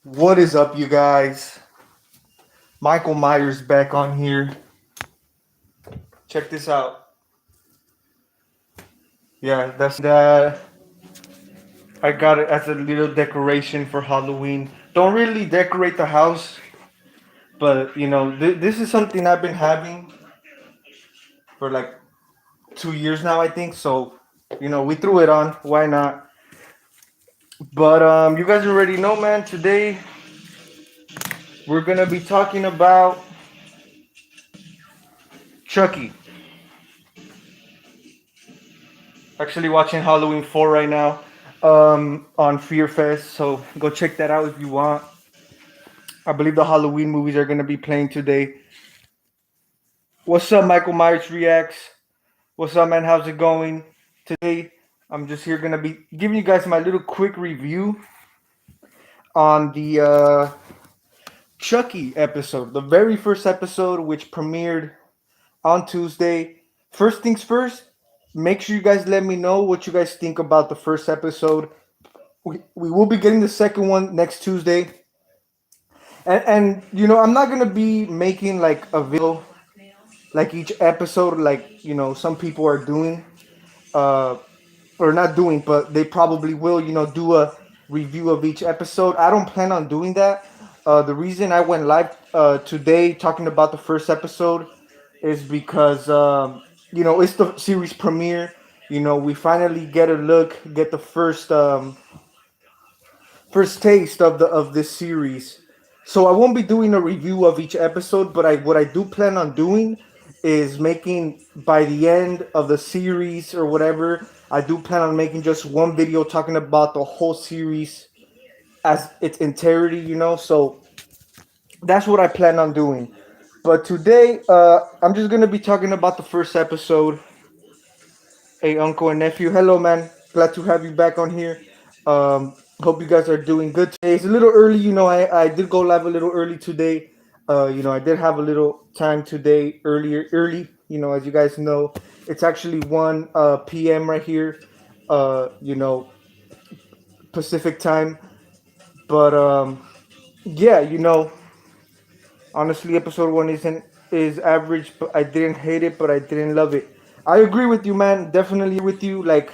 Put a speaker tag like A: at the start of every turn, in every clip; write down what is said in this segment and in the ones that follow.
A: What is up, you guys? Michael Myers back on here. Check this out. Yeah, that's that. I got it as a little decoration for Halloween. Don't really decorate the house, but this is something I've been having for like 2 years now, I think. So, we threw it on. Why not? But you guys already know, man. Today we're gonna be talking about Chucky. Actually, watching Halloween 4 right now on Fear Fest. So go check that out if you want. I believe the Halloween movies are gonna be playing today. What's up, Michael Myers Reacts? What's up, man? How's it going? Today, I'm just here gonna be giving you guys my little quick review on the Chucky episode, the very first episode, which premiered on Tuesday. First things first, make sure you guys let me know what you guys think about the first episode. We will be getting the second one next Tuesday. And I'm not gonna be making like a video like each episode like some people are doing, uh or not doing, but they probably will do a review of each episode. I don't plan on doing that. The reason I went live today talking about the first episode is because it's the series premiere. We finally get the first taste of this series. So I won't be doing a review of each episode, but I what I do plan on doing is making, by the end of the series or whatever, I do plan on making just one video talking about the whole series as its entirety. So that's what I plan on doing. But today, I'm just gonna be talking about the first episode. Hey, uncle and nephew. Hello, man. Glad to have you back on here. Hope you guys are doing good today. It's a little early, I did go live a little early today. I did have a little time today early. As you guys know, it's actually 1 p.m. right here, Pacific time. But yeah, honestly, episode 1 is average, but I didn't hate it, but I didn't love it. I agree with you, man. Definitely with you. Like,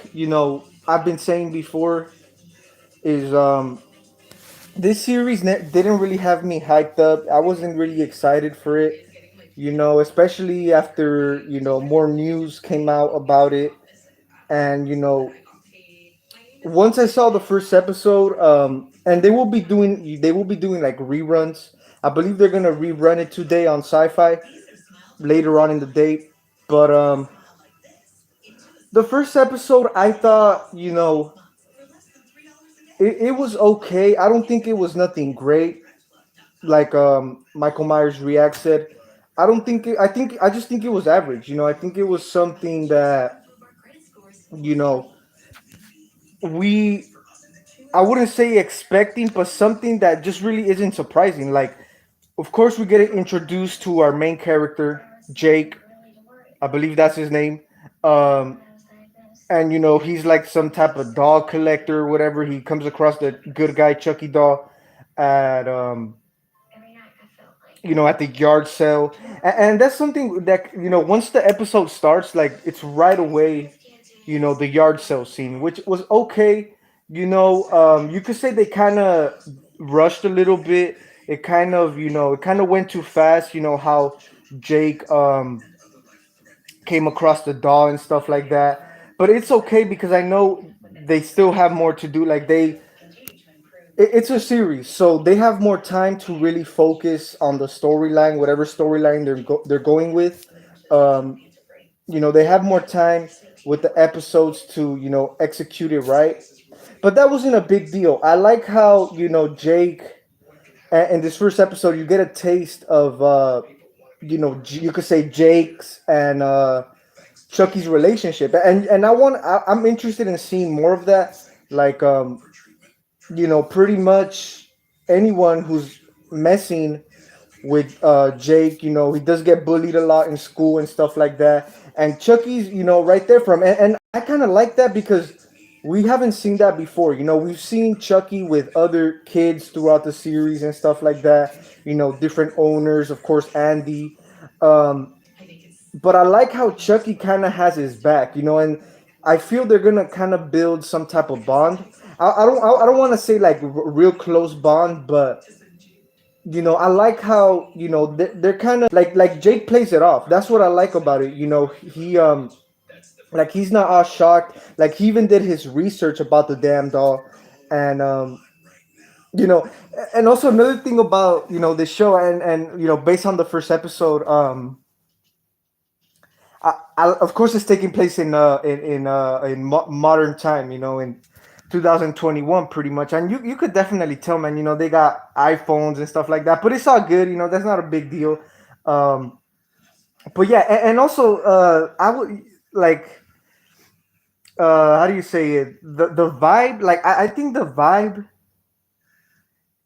A: I've been saying before, is this series didn't really have me hyped up. I wasn't really excited for it, especially after, more news came out about it. And, once I saw the first episode, and they will be doing like reruns. I believe they're gonna rerun it today on Sci-Fi later on in the day. But the first episode, I thought, it was okay. I don't think it was nothing great. Like Michael Myers React said, I just think it was average. I think it was something that you know we I wouldn't say expecting, but something that just really isn't surprising. Like, of course, we get introduced to our main character, Jake. I believe that's his name. Um, and he's like some type of doll collector or whatever. He comes across the good guy Chucky doll at at the yard sale. And that's something that once the episode starts, like, it's right away, the yard sale scene, which was okay. You could say they kind of rushed a little bit. It kind of went too fast. How Jake came across the doll and stuff like that. But it's okay because I know they still have more to do. Like, it's a series, so they have more time to really focus on the storyline, whatever storyline they're going with. Um, they have more time with the episodes to execute it right. But that wasn't a big deal. I like how Jake, in this first episode, you get a taste of you could say Jake's and Chucky's relationship, and I'm interested in seeing more of that. Like, pretty much anyone who's messing with Jake, he does get bullied a lot in school and stuff like that. And Chucky's, right there from, and I kind of like that because We haven't seen that before. We've seen Chucky with other kids throughout the series and stuff like that. Different owners, of course, Andy. Um, but I like how Chucky kind of has his back, and I feel they're gonna kind of build some type of bond. I don't want to say like real close bond, but I like how they're kind of like Jake plays it off. That's what I like about it. He like he's not all shocked. Like he even did his research about the damn doll, and you know, and also another thing about this show, and based on the first episode, of course it's taking place in modern time, in 2021 pretty much, and you could definitely tell, man. They got iPhones and stuff like that, but it's all good. That's not a big deal. Um, but yeah, and also I would like how do you say it? The vibe, like I think the vibe,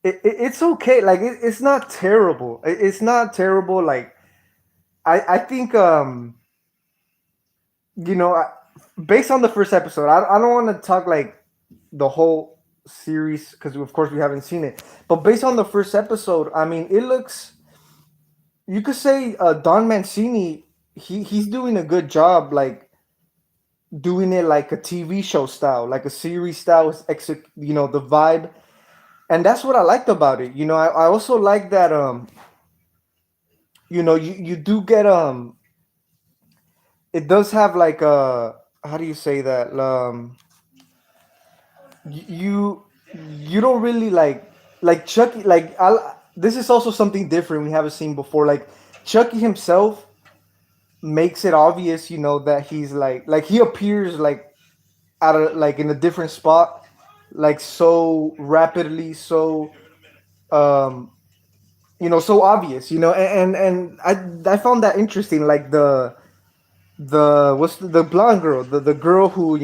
A: it's okay. Like it's not terrible. It's not terrible. Like I think you know I, based on the first episode, I don't want to talk like the whole series because of course we haven't seen it. But based on the first episode, I mean, it looks. You could say Don Mancini. He's doing a good job. Like doing it like a TV show style, like a series style. The vibe, and that's what I liked about it. I also like that you do get it does have like how do you say that you you don't really like Chucky. Like this is also something different we haven't seen before. Like Chucky himself makes it obvious, that he's like he appears like out of like in a different spot, like so rapidly, so um so obvious, and I found that interesting. Like the what's the blonde girl, the girl who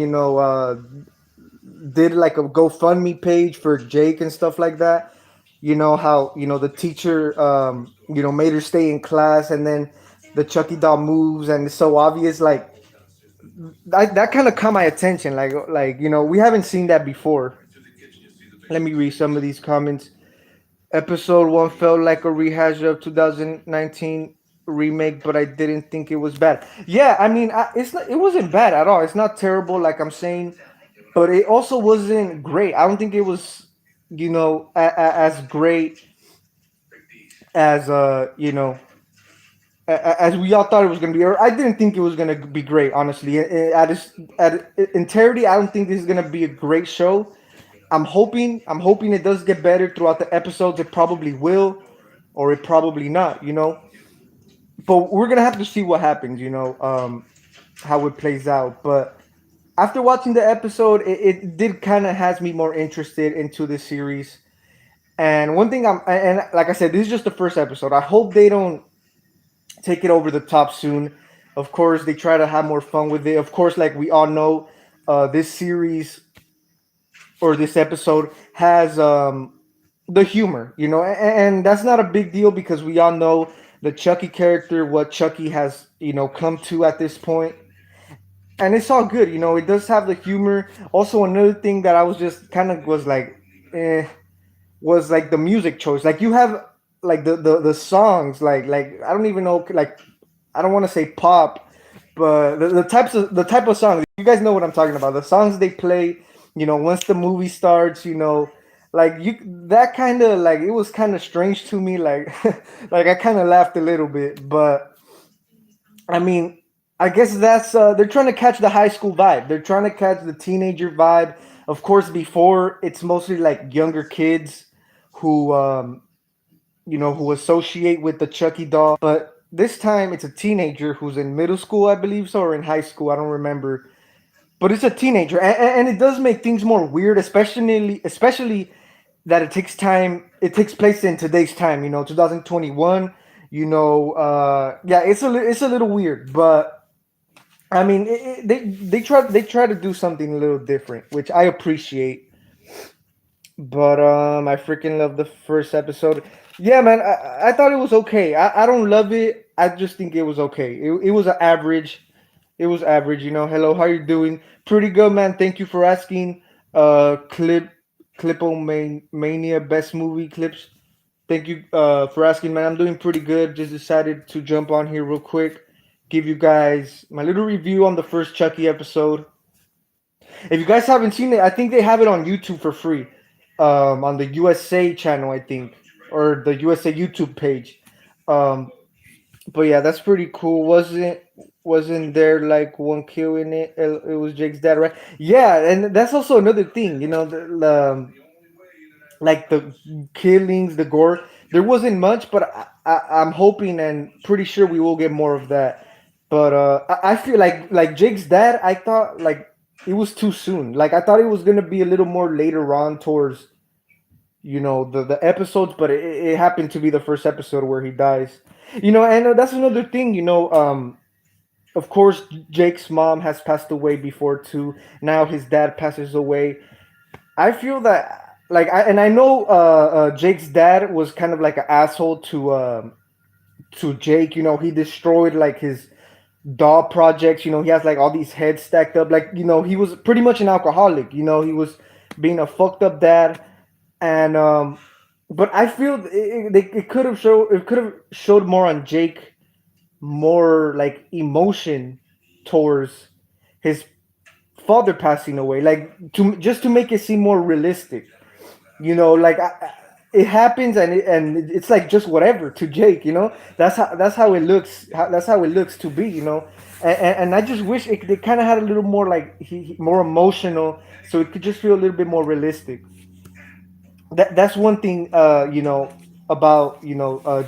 A: did like a GoFundMe page for Jake and stuff like that. How the teacher made her stay in class, and then the Chucky doll moves, and it's so obvious. Like that kind of caught my attention. Like we haven't seen that before. Let me read some of these comments. Episode one felt like a rehash of 2019 remake, but I didn't think it was bad. Yeah, I mean, it wasn't bad at all. It's not terrible, like I'm saying, but it also wasn't great. I don't think it was, as great as as we all thought it was gonna be. Or I didn't think it was gonna be great, honestly. At entirety, I don't think this is gonna be a great show. I'm hoping it does get better throughout the episodes. It probably will, or it probably not. But we're gonna have to see what happens. How it plays out. But after watching the episode, it did kind of has me more interested into the series. And one thing and like I said, this is just the first episode. I hope they don't take it over the top soon. Of course, they try to have more fun with it. Of course, like we all know, this series or this episode has the humor, and that's not a big deal because we all know the Chucky character, what Chucky has, come to at this point, and it's all good. It does have the humor. Also, another thing that I was just kind of was like, was like the music choice. Like you have like the songs, like I don't even know, like I don't want to say pop, but the type of songs, you guys know what I'm talking about. The songs they play, once the movie starts, like you that kind of like it was kind of strange to me. Like like I kind of laughed a little bit, but I mean, I guess that's they're trying to catch the high school vibe. They're trying to catch the teenager vibe. Of course, before it's mostly like younger kids who who associate with the Chucky doll. But this time it's a teenager who's in middle school, I believe so, or in high school. I don't remember. But it's a teenager, and it does make things more weird, especially that it takes time. It takes place in today's time, 2021. Yeah, it's a little weird, but I mean, they try to do something a little different, which I appreciate. But I freaking love the first episode. Yeah, man, I thought it was okay. I don't love it. I just think it was okay. It was an average. It was average. Hello, how you doing? Pretty good, man. Thank you for asking. Clipomania best movie clips. Thank you for asking, man. I'm doing pretty good. Just decided to jump on here real quick, give you guys my little review on the first Chucky episode. If you guys haven't seen it, I think they have it on YouTube for free, on the USA channel, I think, or the USA YouTube page. Um, but yeah, that's pretty cool. Wasn't there like one kill in it? It was Jake's dad, right? Yeah, and that's also another thing. Like the killings, the gore. There wasn't much, but I'm hoping and pretty sure we will get more of that. But I feel like Jake's dad. I thought like it was too soon. Like I thought it was gonna be a little more later on towards the episodes, but it happened to be the first episode where he dies. And that's another thing. Of course, Jake's mom has passed away before too. Now his dad passes away. I feel that I know Jake's dad was kind of like an asshole to Jake. He destroyed like his doll projects. He has like all these heads stacked up. Like he was pretty much an alcoholic. He was being a fucked up dad, and but I feel it could have showed more on Jake, more like emotion towards his father passing away, like to make it seem more realistic. Like it happens, and it's like just whatever to Jake. That's how it looks. That's how it looks to be. And I just wish they kind of had a little more like more emotional, so it could just feel a little bit more realistic. That's one thing. About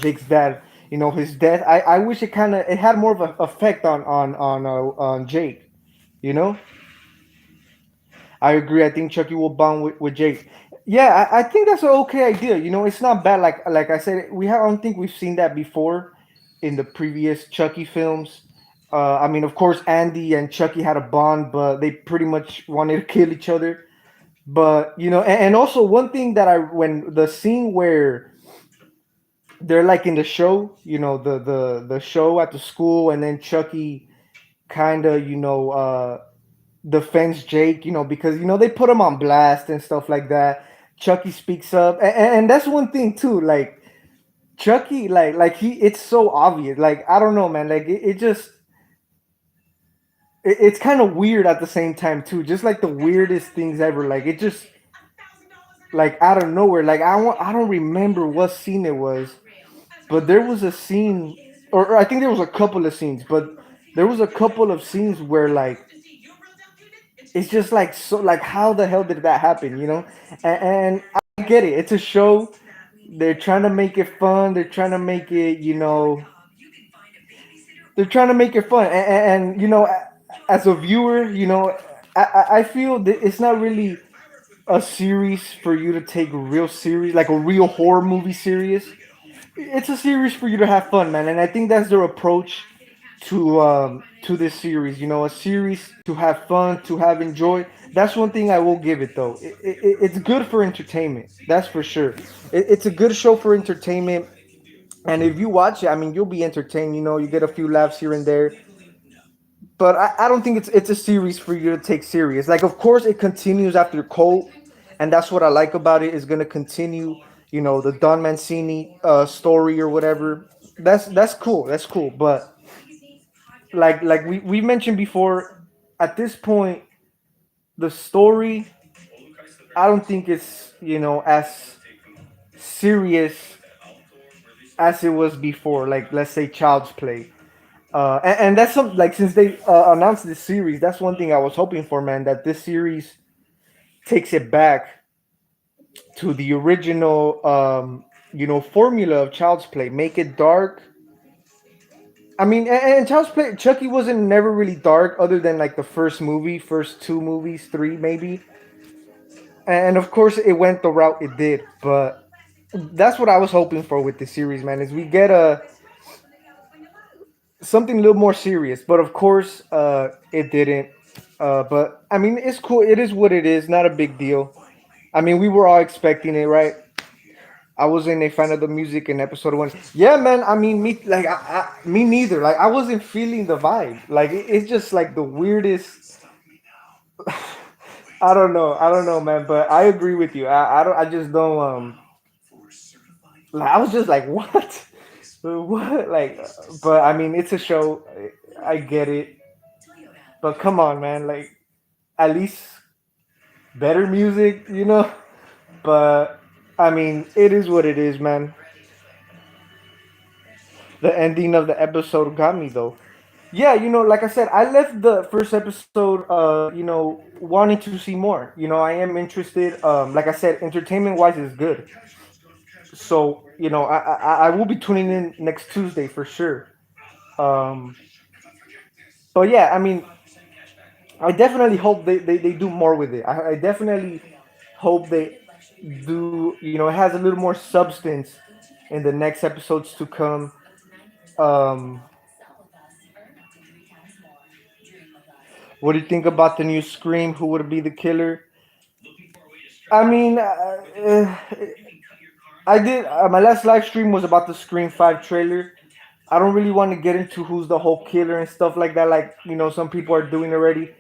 A: Jake's dad. His death. I wish it had more of an effect on Jake. You know. I agree. I think Chucky will bond with Jake. Yeah, I think that's an okay idea. It's not bad. Like I said, I don't think we've seen that before in the previous Chucky films. I mean, of course, Andy and Chucky had a bond, but they pretty much wanted to kill each other. But and also one thing that when the scene where they're like in the show, the show at the school, and then Chucky kind of defends Jake, because they put him on blast and stuff like that. Chucky speaks up, and that's one thing too. Like Chucky, it's so obvious. Like I don't know, man. Like it just it's kind of weird at the same time too. Just like the weirdest things ever. Like it just like out of nowhere. Like I don't remember what scene it was, but there was a scene, or I think there was a couple of scenes, but there was a couple of scenes where like it's just like so like how the hell did that happen, and I get it, it's a show, they're trying to make it fun, they're trying to make it they're trying to make it fun, and as a viewer, I feel that it's not really a series for you to take real serious, like a real horror movie serious. It's a series for you to have fun, man, and I think that's their approach to this series. A series to have fun, to have enjoy. That's one thing I will give it though. It's good for entertainment. That's for sure. It's a good show for entertainment, and if you watch it, I mean, you'll be entertained. You get a few laughs here and there. But I don't think it's a series for you to take serious. Like, of course, it continues after Cole, and that's what I like about it. Is going to continue. The Don Mancini story or whatever. That's cool. That's cool. But like we mentioned before, at this point, the story, I don't think it's as serious as it was before. Like, let's say Child's Play. And that's something like, since they announced this series, that's one thing I was hoping for, man. That this series takes it back to the original, formula of Child's Play. Make it dark. I mean, and Child's Play, Chucky wasn't never really dark, other than like the first movie, first two movies, three maybe. And of course, it went the route it did. But that's what I was hoping for with the series, man. Is we get a something a little more serious. But of course, it didn't. But I mean, it's cool. It is what it is. Not a big deal. I mean, we were all expecting it, right? I wasn't a fan of the music in episode one. Yeah, man. I mean, me neither. Like, I wasn't feeling the vibe. Like, it's just like the weirdest. I don't know, man. But I agree with you. I don't. I just don't. Like, I was just like, what, what? Like, but I mean, it's a show. I get it. But come on, man. Like, at least better music, you know. But I mean, it is what it is, man. The ending of the episode got me though. Yeah, like I said, I left the first episode, wanting to see more. I am interested. Like I said, entertainment wise is good. So, I will be tuning in next Tuesday for sure. Um, but yeah, I mean, I definitely hope they do more with it. I definitely hope they do. It has a little more substance in the next episodes to come. Um, what do you think about the new Scream? Who would be the killer? I mean, I did. My last live stream was about the Scream 5 trailer. I don't really want to get into who's the whole killer and stuff like that, like, some people are doing already.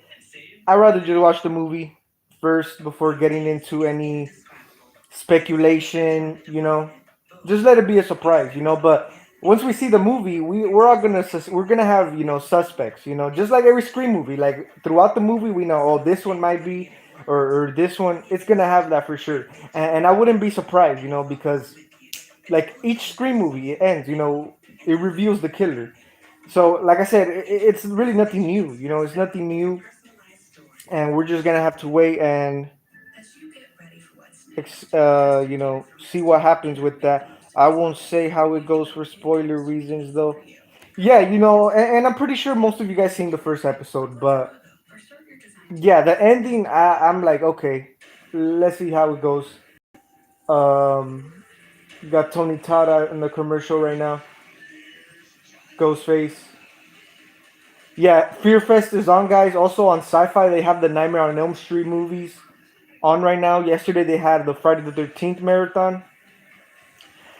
A: I'd rather just watch the movie first before getting into any speculation, Just let it be a surprise, But once we see the movie, we're gonna have, suspects, just like every Scream movie. Like, throughout the movie, we know, oh, this one might be, or this one, it's gonna have that for sure. And I wouldn't be surprised, because like each Scream movie, it ends, it reveals the killer. So, like I said, it's really nothing new, it's nothing new, and we're just gonna have to wait and see what happens with that. I won't say how it goes for spoiler reasons, though. Yeah, and I'm pretty sure most of you guys seen the first episode, but yeah, the ending, I'm like, okay, let's see how it goes. Um, got Tony Todd in the commercial right now. Ghostface. Yeah, Fear Fest is on, guys. Also on Sci-Fi, they have the Nightmare on Elm Street movies on right now. Yesterday they had the Friday the 13th marathon.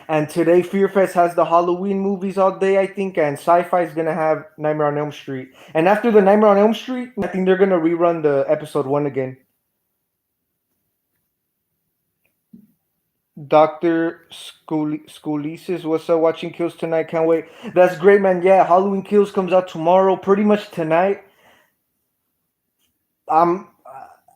A: And today, Fear Fest has the Halloween movies all day, I think, and Sci-Fi is gonna have Nightmare on Elm Street. And after the Nightmare on Elm Street, I think they're gonna rerun the episode one again. Doctor Schoolesis, what's up? Watching Kills tonight? Can't wait. That's great, man. Yeah, Halloween Kills comes out tomorrow, pretty much tonight. I'm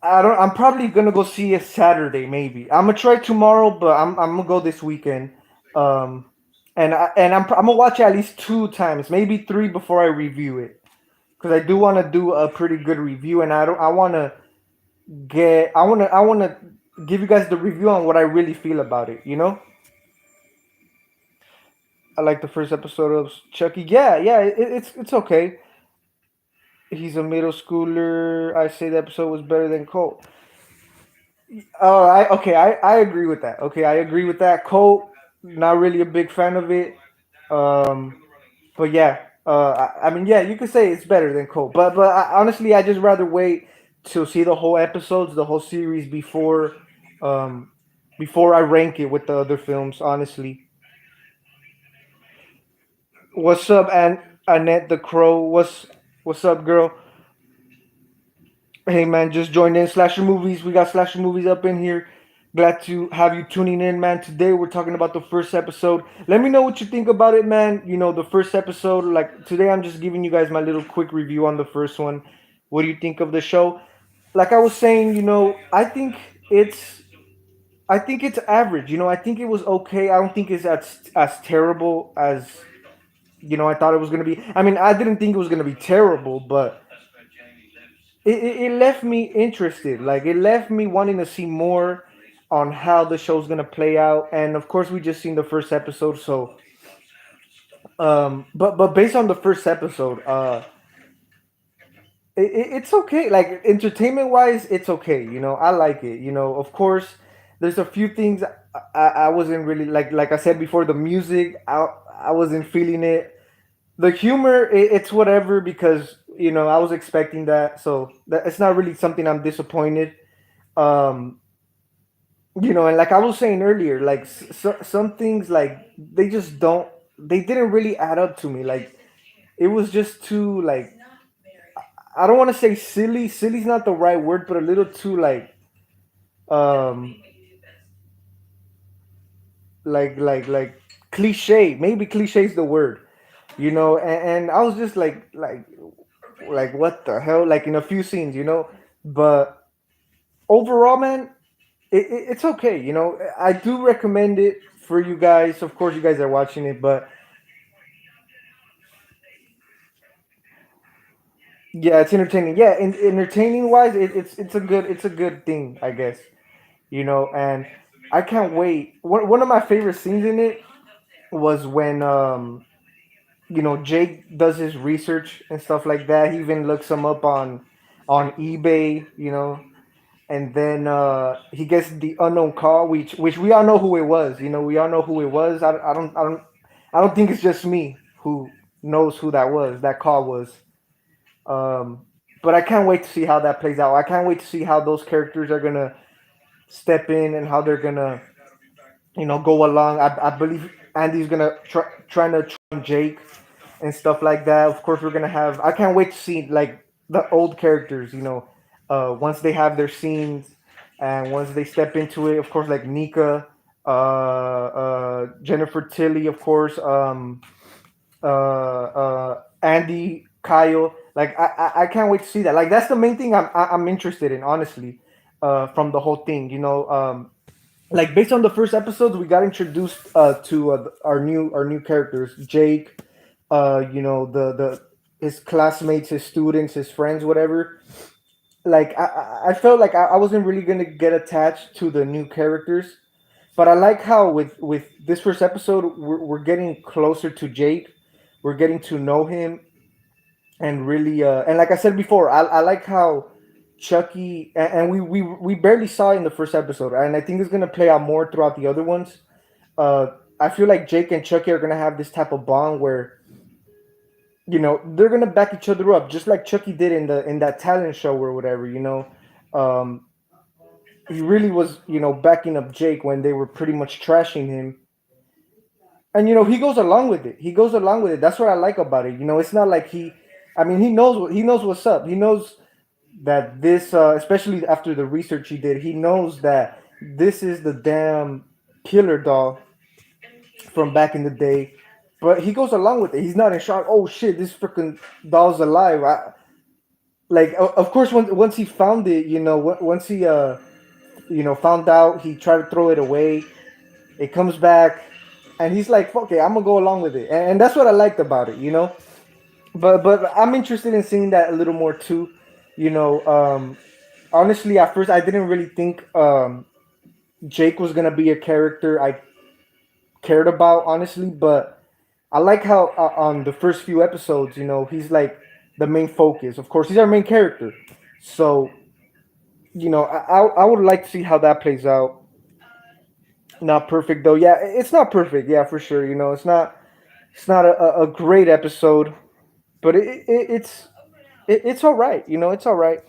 A: I don't. I'm probably gonna go see it Saturday, maybe. I'm gonna try tomorrow, but I'm gonna go this weekend. Um, I'm gonna watch it at least two times, maybe three before I review it, because I do want to do a pretty good review, and I want to give you guys the review on what I really feel about it. I like the first episode of Chucky. Yeah, yeah, it's okay. He's a middle schooler. I say the episode was better than Colt. Oh, I agree with that. Okay, I agree with that. Colt, not really a big fan of it. Um, but yeah, I mean, yeah, you could say it's better than Colt. Honestly, I just rather wait to see the whole episodes, the whole series um, before I rank it with the other films. Honestly, what's up, Annette the Crow? What's up, girl? Hey man, just joined in Slasher Movies. We got Slasher Movies up in here. Glad to have you tuning in, man. Today we're talking about the first episode. Let me know what you think about it, man. The first episode. Like today, I'm just giving you guys my little quick review on the first one. What do you think of the show? Like I was saying, I think it's average. I think it was okay. I don't think it's as terrible as I thought it was gonna be. I mean, I didn't think it was gonna be terrible, but it left me interested. Like it left me wanting to see more on how the show's gonna play out. And of course, we just seen the first episode. So, but based on the first episode, it's okay. Like entertainment wise, it's okay. I like it. Of course, there's a few things I wasn't really like I said before. The music, I wasn't feeling it. The humor, it's whatever because I was expecting that, so it's not really something I'm disappointed. Um, And like I was saying earlier, like some things like they just don't, they didn't really add up to me. Like it was just too like, I don't want to say silly. Silly's not the right word, but a little too um like cliche. Maybe cliche is the word. And I was just like what the hell, like in a few scenes, but overall, man, it's okay. I do recommend it for you guys. Of course, you guys are watching it, but yeah, it's entertaining. Yeah, entertaining wise, it's a good thing, I guess. And I can't wait. One of my favorite scenes in it was when Jake does his research and stuff like that. He even looks him up on eBay, and then he gets the unknown call, which we all know who it was. We all know who it was. I don't think it's just me who knows who that call was. Um, but I can't wait to see how that plays out. I can't wait to see how those characters are gonna step in and how they're gonna go along. I believe Andy's gonna trying to train Jake and stuff like that. Of course, we're gonna have. I can't wait to see like the old characters. Once they have their scenes and once they step into it. Of course, like Nika, Jennifer Tilly, of course, Andy, Kyle. Like I can't wait to see that. Like that's the main thing I'm interested in, honestly, from the whole thing. Like based on the first episodes, we got introduced to our new characters, Jake, the his classmates, his students, his friends, whatever. Like I felt like I wasn't really gonna get attached to the new characters, but I like how with this first episode we're getting closer to Jake, we're getting to know him, and really and like I said before, I like how Chucky and we barely saw it in the first episode, and I think it's gonna play out more throughout the other ones. uh, I feel like Jake and Chucky are gonna have this type of bond where they're gonna back each other up, just like Chucky did in that talent show or whatever. Um, he really was backing up Jake when they were pretty much trashing him, and he goes along with it. He goes along with it. That's what I like about it. It's not like I mean, he knows what's up. He knows that this, especially after the research he did, he knows that this is the damn killer doll from back in the day. But he goes along with it. He's not in shock. Oh shit, this freaking doll's alive. Of course, once he found it, once he found out, he tried to throw it away. It comes back, and he's like, "Fuck it, I'm gonna go along with it." And that's what I liked about it. But I'm interested in seeing that a little more too. You know, honestly, at first I didn't really think Jake was gonna be a character I cared about, honestly. But I like how on the first few episodes, he's like the main focus. Of course, he's our main character. So I would like to see how that plays out. Not perfect though. Yeah, it's not perfect. Yeah, for sure. It's not a great episode, but it's all right. It's all right.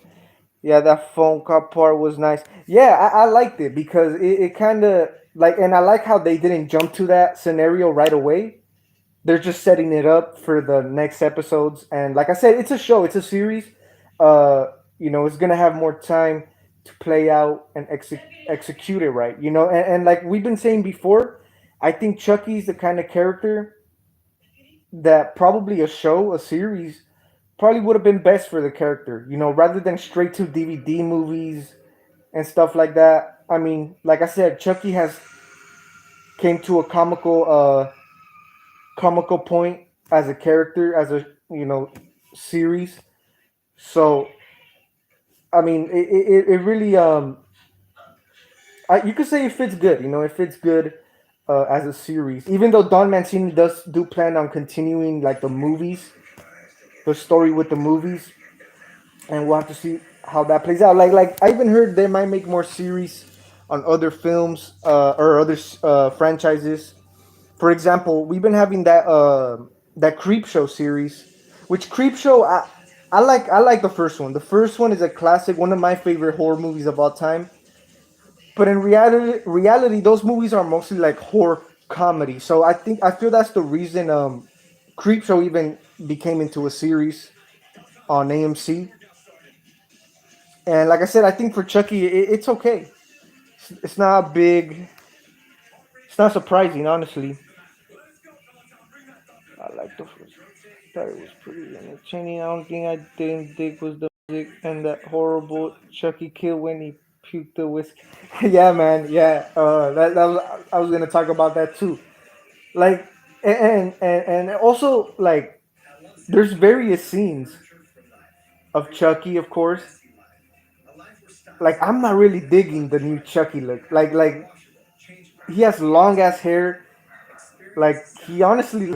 A: Yeah, that phone call part was nice. Yeah, I liked it because it kind of like, and I like how they didn't jump to that scenario right away. They're just setting it up for the next episodes, and like I said, it's a show, it's a series. Uh, it's gonna have more time to play out and execute it right. And like we've been saying before, I think Chucky's the kind of character that probably a series probably would have been best for the character, rather than straight to DVD movies and stuff like that. I mean, like I said, Chucky has came to a comical point as a character, as a series. So I mean, it really you could say it fits good. It fits good as a series. Even though Don Mancini does do plan on continuing like the movies, the story with the movies, and we'll have to see how that plays out. Like I even heard they might make more series on other films or other franchises. For example, we've been having that Creep Show series, which Creep Show I like the first one. The first one is a classic, one of my favorite horror movies of all time. But in reality, those movies are mostly like horror comedy. So I feel that's the reason Creepshow even became into a series on AMC. And like I said, I think for Chucky, it's okay. It's not big. It's not surprising, honestly. I like the first. Thought it was pretty entertaining. I don't think I didn't dig was the music and that horrible Chucky kill when he puked the whiskey. Yeah, man. Yeah. That was, I was gonna talk about that too. Like, and also like, there's various scenes of Chucky, of course. Like, I'm not really digging the new Chucky look. Like he has long ass hair. Like, he honestly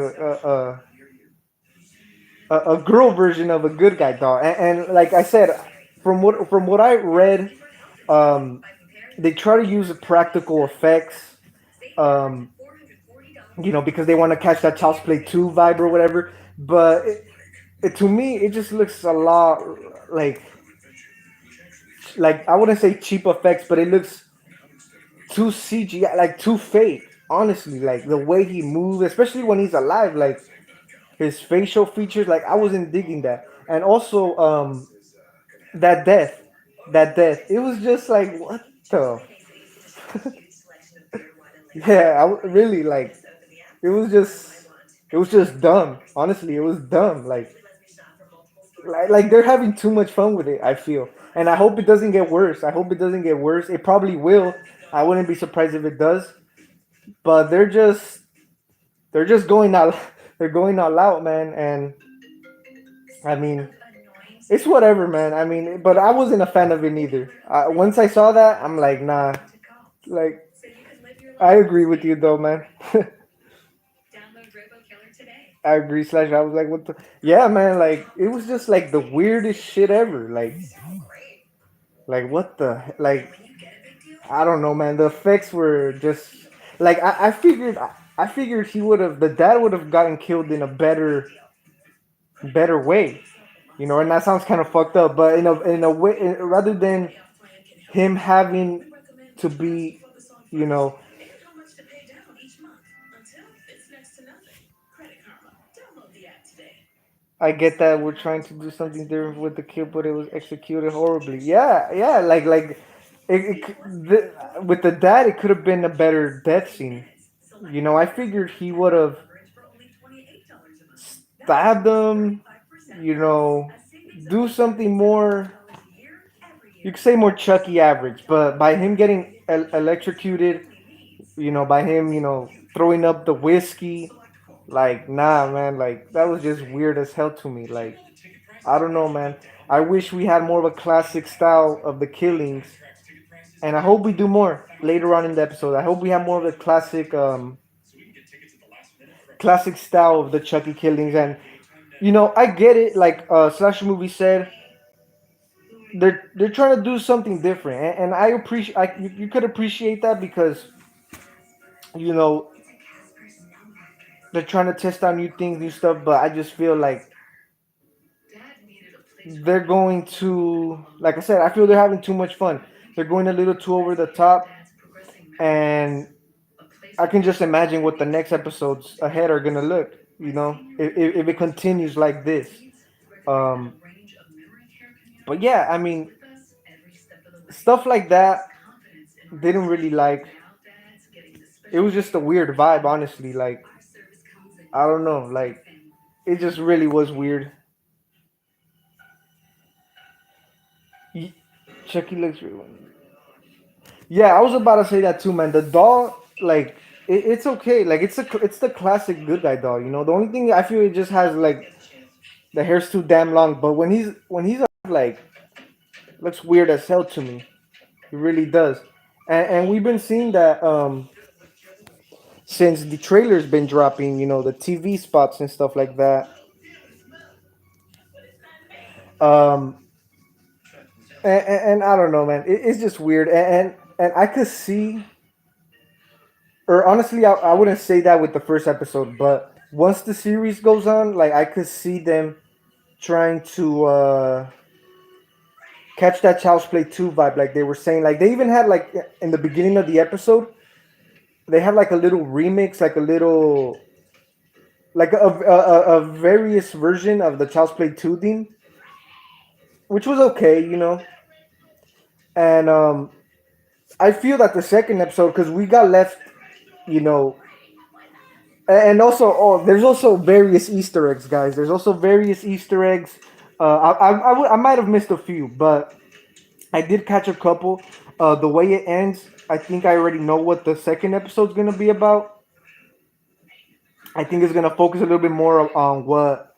A: a girl version of a good guy doll. And like I said, from what I read, um, they try to use practical effects, um, because they want to catch that Child's Play 2 vibe or whatever. But to me, it just looks a lot like I wouldn't say cheap effects, but it looks too CGI, like too fake. Honestly, like the way he moves, especially when he's alive, like his facial features, like I wasn't digging that. And also, that death, it was just like what the, yeah, really like it was just dumb. Honestly, it was dumb. Like they're having too much fun with it. I feel, and I hope it doesn't get worse. I hope it doesn't get worse. It probably will. I wouldn't be surprised if it does. But they're just going out. They're going all out, man. And I mean, it's whatever, man. I mean, but I wasn't a fan of it either. Once I saw that, I'm like, nah. Like, I agree with you though, man. I agree. Slash, I was like, what the? Yeah, man. Like, it was just like the weirdest shit ever. Like what the? Like, I don't know, man. The effects were just like I figured he would have the dad would have gotten killed in a better way, and that sounds kind of fucked up, but in a way, rather than him having to be, you know, I get that we're trying to do something different with the kid, but it was executed horribly. Yeah, yeah, with the dad, it could have been a better death scene. I figured he would have stabbed him, you know, do something more. You could say more Chucky average, but by him getting electrocuted, by him, throwing up the whiskey, like, nah, man, like, that was just weird as hell to me. Like, I don't know, man. I wish we had more of a classic style of the killings, and I hope we do more later on in the episode. I hope we have more of the classic style of the Chucky killings. And I get it. Like Slasher movie said, they're trying to do something different, and I appreciate. You could appreciate that because you know they're trying to test out new things, new stuff. But I just feel like they're going to, like I said, I feel they're having too much fun. They're going a little too over the top, and I can just imagine what the next episodes ahead are gonna look. If it continues like this. Um, but yeah, I mean, stuff like that didn't really like. It was just a weird vibe, honestly. Like, I don't know, like, it just really was weird. Ye- Chucky looks real. Yeah, I was about to say that too, man. The doll, like, it's okay. Like, it's the classic good guy doll. The only thing I feel it just has like the hair's too damn long. But when he's like, looks weird as hell to me. It really does. And we've been seeing that since the trailer's been dropping. The TV spots and stuff like that. Um, and I don't know, man. It's just weird. And I could see, or honestly, I wouldn't say that with the first episode, but once the series goes on, like I could see them trying to catch that Child's Play 2 vibe, like they were saying. Like they even had like in the beginning of the episode, they had like a little remix, like a little like a various version of the Child's Play 2 theme, which was okay, you know. And I feel that the second episode, because we got left, you know, and also, oh, there's also various Easter eggs, guys. There's also various Easter eggs. I might have missed a few, but I did catch a couple. The way it ends, I think I already know what the second episode's gonna be about. I think it's gonna focus a little bit more on what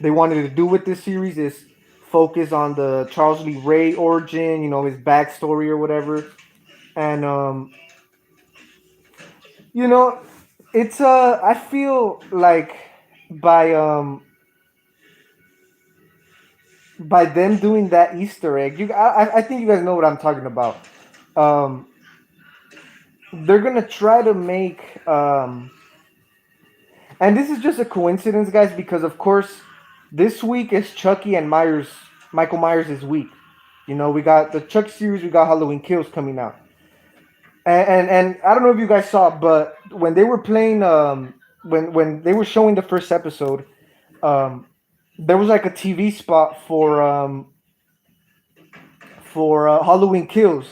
A: they wanted to do with this series. Is focus on the Charles Lee Ray origin, you know, his backstory or whatever, and you know, it's I feel like by um by them doing that Easter egg, I think you guys know what I'm talking about. Um, they're gonna try to make and this is just a coincidence, guys, because of course this week is Chucky and Michael Myers' week. You know, we got the Chucky series, we got Halloween Kills coming out, and I don't know if you guys saw, but when they were playing, when they were showing the first episode, um, there was like a TV spot for Halloween Kills,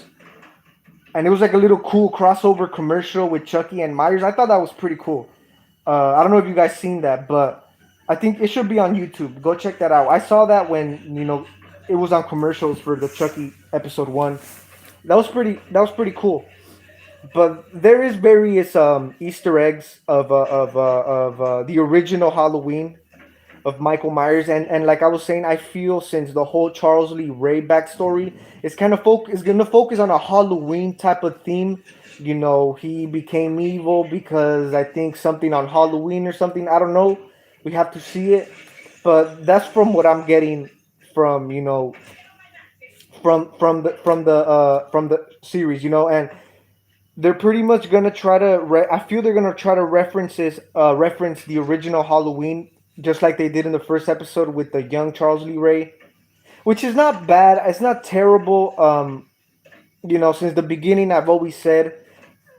A: and it was like a little cool crossover commercial with Chucky and Myers. I thought that was pretty cool. I don't know if you guys seen that, but I think it should be on YouTube. Go check that out. I saw that when it was on commercials for the Chucky episode 1. That was pretty cool. But there is various Easter eggs of the original Halloween of Michael Myers, and like I was saying, I feel since the whole Charles Lee Ray backstory is kind of is gonna focus on a Halloween type of theme. You know, he became evil because I think something on Halloween or something. I don't know. We have to see it, but that's from what I'm getting from from the series. You know, and they're pretty much gonna try to. I feel they're gonna try to reference the original Halloween, just like they did in the first episode with the young Charles Lee Ray, which is not bad. It's not terrible. Since the beginning, I've always said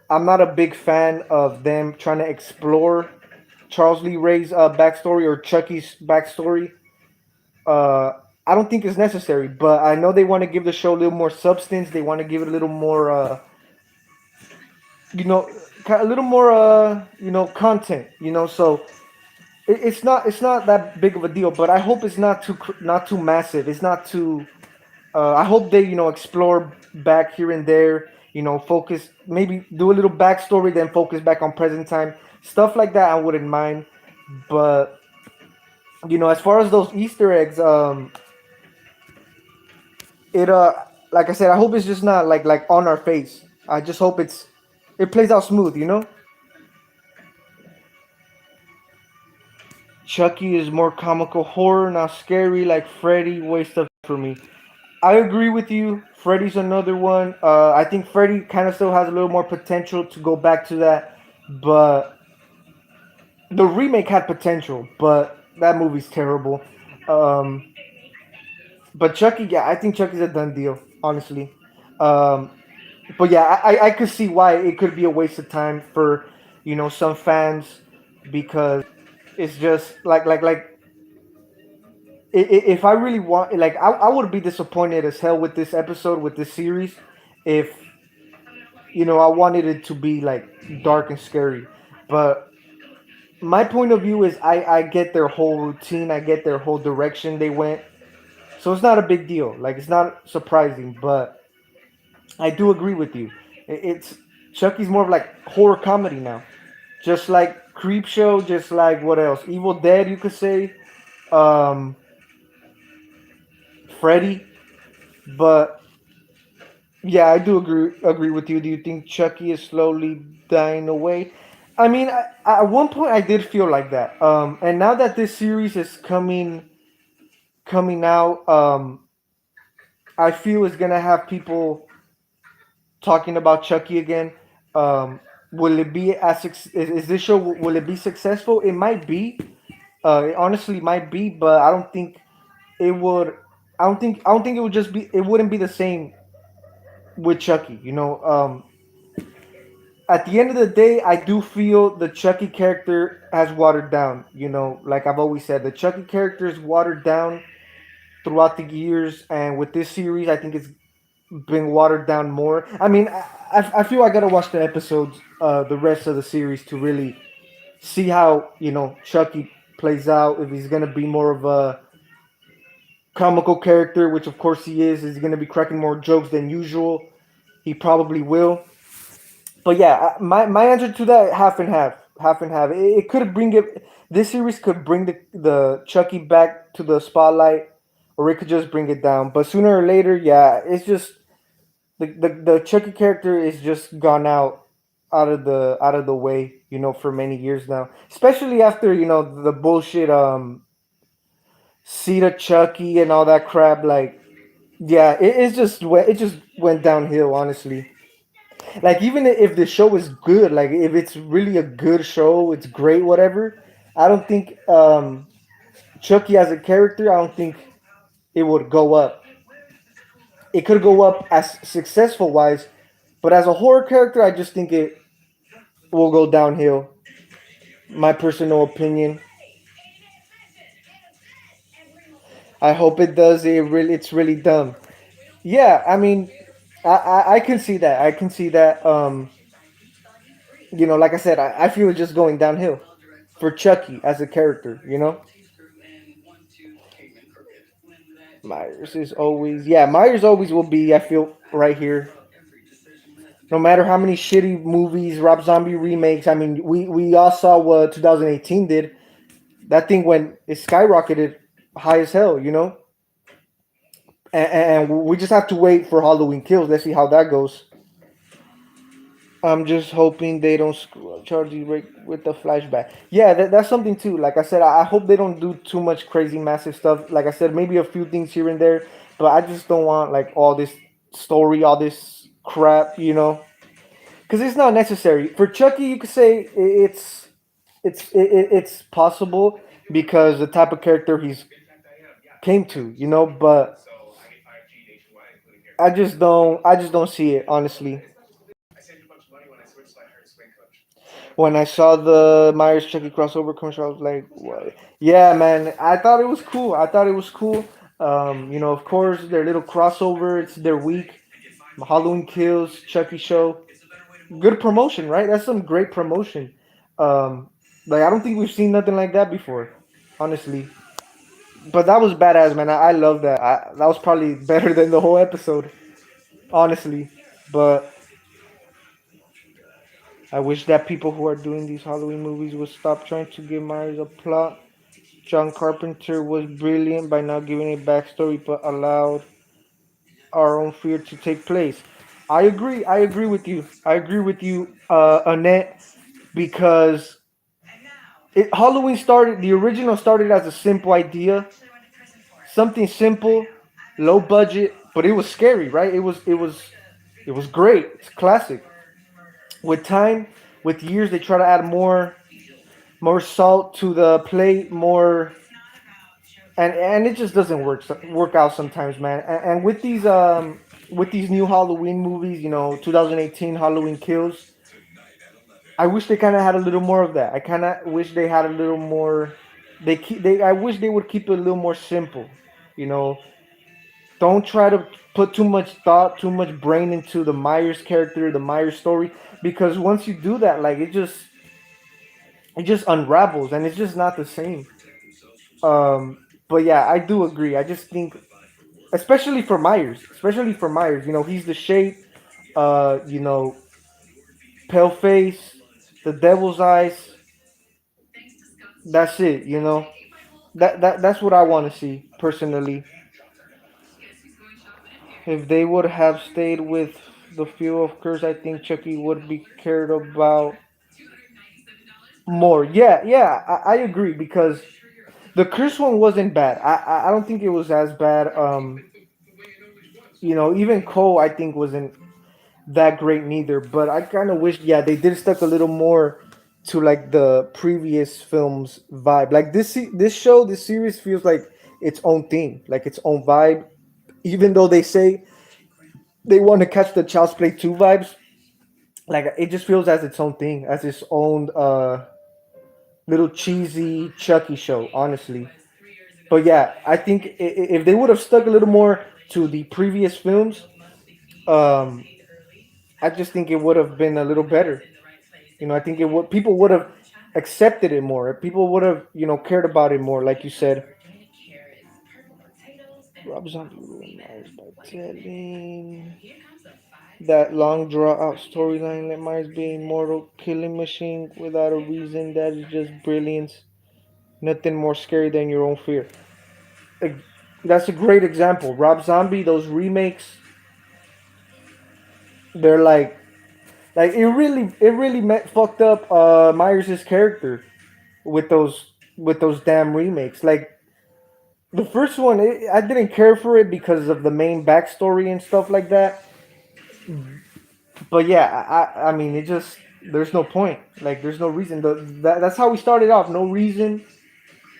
A: I'm not a big fan of them trying to explore Charles Lee Ray's backstory or Chucky's backstory. Uh, I don't think it's necessary, but I know they want to give the show a little more substance. They want to give it a little more you know a little more content, so it's not that big of a deal, but I hope it's not too massive. It's not too I hope they explore back here and there, focus, maybe do a little backstory, then focus back on present time, stuff like that. I wouldn't mind. But as far as those Easter eggs, it like I said, I hope it's just not like on our face. I just hope it plays out smooth. Chucky is more comical horror, not scary like Freddy. Waste of for me. I agree with you. Freddy's another one. I think Freddy kind of still has a little more potential to go back to that, but the remake had potential, but that movie's terrible. Um, but Chucky, yeah, I think Chucky's a done deal, honestly. Um, but yeah, I could see why it could be a waste of time for some fans, because it's just like if I really want, like, I would be disappointed as hell with this episode, with this series, if I wanted it to be like dark and scary. But my point of view is I get their whole routine, I get their whole direction they went, so it's not a big deal. Like, it's not surprising, but I do agree with you. It's Chucky's more of like horror comedy now, just like Creepshow, just like what else? Evil Dead, you could say. Um, Freddy, but yeah, I do agree with you. Do you think Chucky is slowly dying away? I mean, at one point I did feel like that. And now that this series is coming out, I feel it's gonna have people talking about Chucky again. Will it be is this show, will it be successful? It might be. It honestly might be, but I don't think it would. I don't think it wouldn't be the same with Chucky. At the end of the day, I do feel the Chucky character has watered down. Like I've always said, the Chucky character is watered down throughout the years, and with this series, I think it's been watered down more. I mean, I feel I gotta watch the episodes, the rest of the series to really see how Chucky plays out. If he's gonna be more of a comical character, which of course he is he gonna be cracking more jokes than usual? He probably will. But yeah, my answer to that, half and half, half and half. It could bring it. This series could bring the Chucky back to the spotlight, or it could just bring it down. But sooner or later, yeah, it's just the Chucky character is just gone out of the way, for many years now. Especially after the bullshit Sita Chucky and all that crap. Like, yeah, it just went downhill, honestly. Like, even if the show is good, like if it's really a good show, it's great, whatever. I don't think Chucky as a character, I don't think it would go up. It could go up as successful wise, but as a horror character, I just think it will go downhill. My personal opinion. I hope it does. It's really dumb. Yeah, I mean, I can see that. I can see that. Like I said, I feel it just going downhill for Chucky as a character. Myers is always, yeah, Myers always will be. I feel right here. No matter how many shitty movies, Rob Zombie remakes. I mean, we all saw what 2018 did. That thing went it skyrocketed high as hell. And we just have to wait for Halloween Kills. Let's see how that goes. I'm just hoping they don't screw up Charlie Rick with the flashback. Yeah, that's something too. Like I said, I hope they don't do too much crazy, massive stuff. Like I said, maybe a few things here and there, but I just don't want like all this story, all this crap, because it's not necessary. For Chucky, you could say it's possible because the type of character he's came to, but I just don't see it honestly. When I saw the Myers Chucky crossover commercial, I was like, what? Yeah, man, I thought it was cool. I thought it was cool. Of course, their little crossover. It's their week. Halloween Kills, Chucky show. Good promotion, right? That's some great promotion. Um, like I don't think we've seen nothing like that before, honestly. But that was badass, man. I love that. That was probably better than the whole episode, honestly. But I wish that people who are doing these Halloween movies would stop trying to give Myers a plot. John Carpenter was brilliant by not giving a backstory but allowed our own fear to take place. I agree. I agree with you. I agree with you, Annette, because Halloween started. The original started as a simple idea, something simple, low budget, but it was scary, right? It was great. It's classic. With time, with years, they try to add more salt to the plate, more, and it just doesn't work out sometimes, man. And with these new Halloween movies, 2018 Halloween Kills, I wish they kind of had a little more of that. I kind of wish they had a little more. I wish they would keep it a little more simple. You know, don't try to put too much thought, too much brain into the Myers character, the Myers story, because once you do that, like it just unravels and it's just not the same. But yeah, I do agree. I just think, especially for Myers, he's the shape, uh, you know, pale face, the devil's eyes. That's it. That's what I want to see personally. If they would have stayed with the feel of Curse, I think Chucky would be cared about more. Yeah, yeah, I agree because the Curse one wasn't bad. I don't think it was as bad. Even Cole I think wasn't that great neither. But I kind of wish, yeah, they did stuck a little more to like the previous film's vibe. Like this show, this series feels like its own thing, like its own vibe. Even though they say they want to catch the Child's Play 2 vibes, like it just feels as its own thing, as its own little cheesy Chucky show, honestly. But yeah, I think if they would have stuck a little more to the previous films, um, I just think it would have been a little better. I think it would people would have accepted it more. People would have cared about it more, like you said. Rob Zombie ruined Myers by telling that long draw out storyline. Let Myers be a mortal killing machine without a reason. That is just brilliance. Nothing more scary than your own fear. That's a great example. Rob Zombie, those remakes, they're like it really fucked up Myers' character with those damn remakes. Like the first one, I didn't care for it because of the main backstory and stuff like that. But yeah, I mean, it just there's no point. Like there's no reason. That's how we started off. No reason,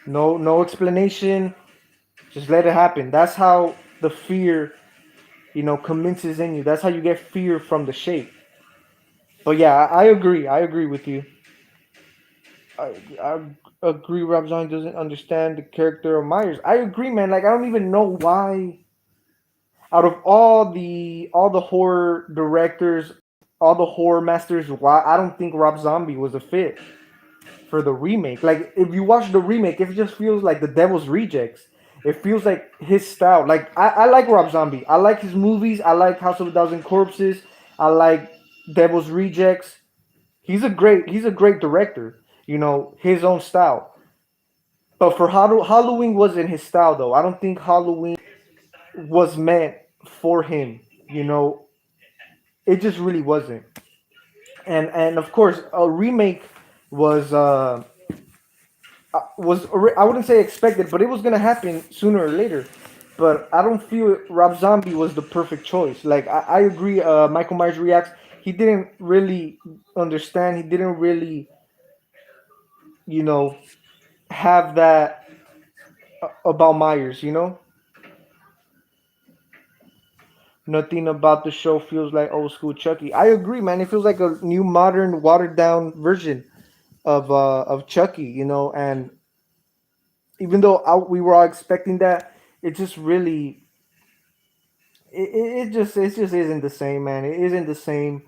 A: no explanation. Just let it happen. That's how the fear, commences in you. That's how you get fear from the shape. But yeah, I agree. I agree with you. I agree. Rob Zombie doesn't understand the character of Myers. I agree, man. Like I don't even know why. Out of all the horror directors, all the horror masters, why I don't think Rob Zombie was a fit for the remake. Like if you watch the remake, it just feels like the Devil's Rejects. It feels like his style. Like I like Rob Zombie. I like his movies. I like House of a Thousand Corpses. I like Devil's Rejects. He's a great director. His own style. But for Halloween wasn't his style though. I don't think Halloween was meant for him. You know, it just really wasn't. And of course, a remake was I wouldn't say expected, but it was gonna happen sooner or later. But I don't feel Rob Zombie was the perfect choice. Like I agree. Michael Myers reacts. He didn't really understand. He didn't really, you know, have that about Myers. Nothing about the show feels like old school Chucky. I agree, man. It feels like a new, modern, watered down version of Chucky. And even though we were all expecting that, it just really it just isn't the same, man. It isn't the same.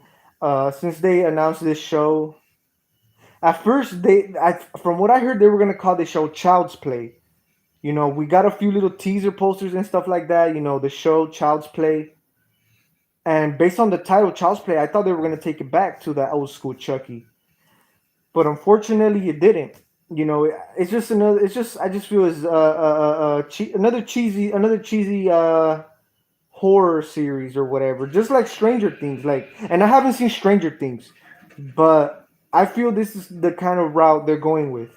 A: Since they announced this show, at first from what I heard, they were gonna call the show Child's Play. We got a few little teaser posters and stuff like that. The show Child's Play, and based on the title Child's Play, I thought they were gonna take it back to that old school Chucky, but unfortunately, it didn't. It's just another. It's just I just feel it's another cheesy horror series or whatever, just like Stranger Things. Like, and I haven't seen Stranger Things, but I feel this is the kind of route they're going with.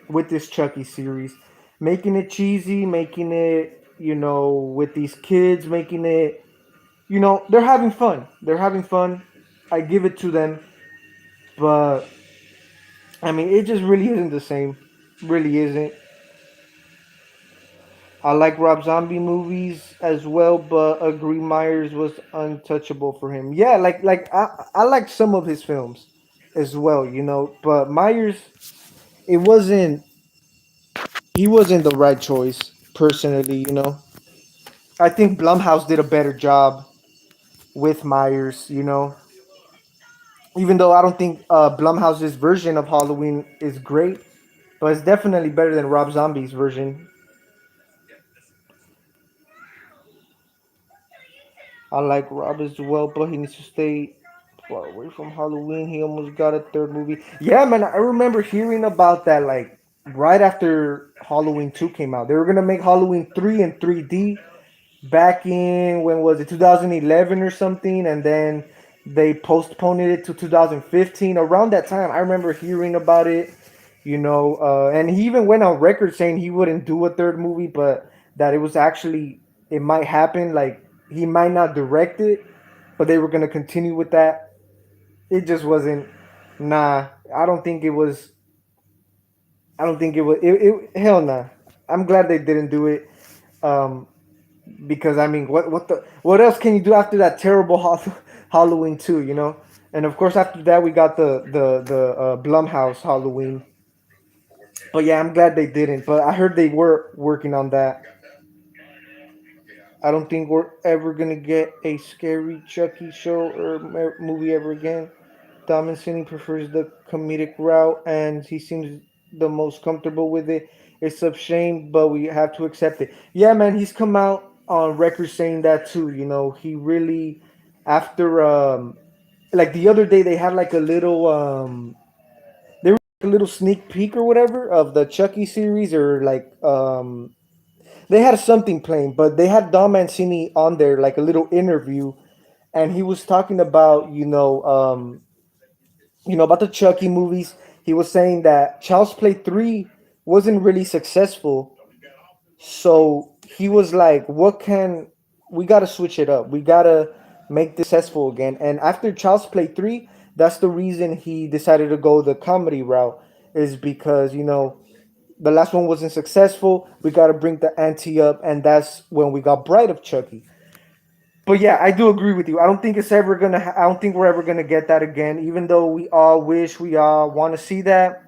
A: With this Chucky series, making it cheesy, making it with these kids, making it they're having fun. They're having fun. I give it to them, but I mean, it just really isn't the same. Really isn't. I like Rob Zombie movies as well, but agree Myers was untouchable for him. Yeah, like I like some of his films as well, but Myers, it wasn't he wasn't the right choice personally. I think Blumhouse did a better job with Myers. Even though I don't think Blumhouse's version of Halloween is great, but it's definitely better than Rob Zombie's version. I like Rob as well, but he needs to stay far away from Halloween. He almost got a third movie. Yeah, man, I remember hearing about that like right after Halloween 2 came out. They were gonna make Halloween 3 in 3D back in when was it 2011 or something, and then they postponed it to 2015. Around that time, I remember hearing about it. And he even went on record saying he wouldn't do a third movie, but that it might happen. Like he might not direct it, but they were gonna continue with that. It just wasn't. Nah, I don't think it was. I don't think it was. Hell nah. I'm glad they didn't do it. Um, because I mean, what else can you do after that terrible Halloween 2? You know, and of course after that we got the Blumhouse Halloween. But yeah, I'm glad they didn't. But I heard they were working on that. I don't think we're ever gonna get a scary Chucky show or movie ever again. Dom Cine prefers the comedic route, and he seems the most comfortable with it. It's a shame, but we have to accept it. Yeah, man, he's come out on record saying that too. You know, he really after like the other day they had like a little they were like a little sneak peek or whatever of the Chucky series or like they had something playing, but they had Dom Mancini on there like a little interview, and he was talking about about the Chucky movies. He was saying that Child's Play 3 wasn't really successful. So he was like, what can we got to switch it up? We got to make this successful again. And after Child's Play 3, that's the reason he decided to go the comedy route is because, the last one wasn't successful. We got to bring the ante up, and that's when we got Bride of Chucky. But yeah, I do agree with you. I don't think it's ever gonna. I don't think we're ever gonna get that again. Even though we all wish, we all want to see that.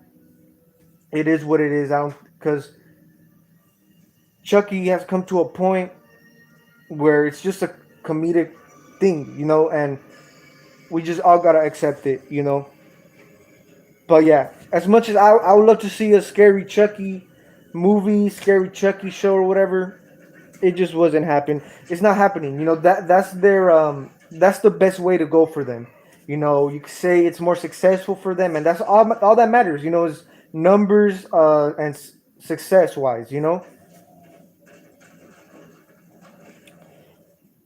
A: It is what it is. I don't because Chucky has come to a point where it's just a comedic thing, and we just all gotta accept it. But yeah, as much as I would love to see a scary Chucky movie, scary Chucky show or whatever, it just wasn't happening. It's not happening. That's the best way to go for them. You could say it's more successful for them, and that's all that matters. Is numbers and success wise.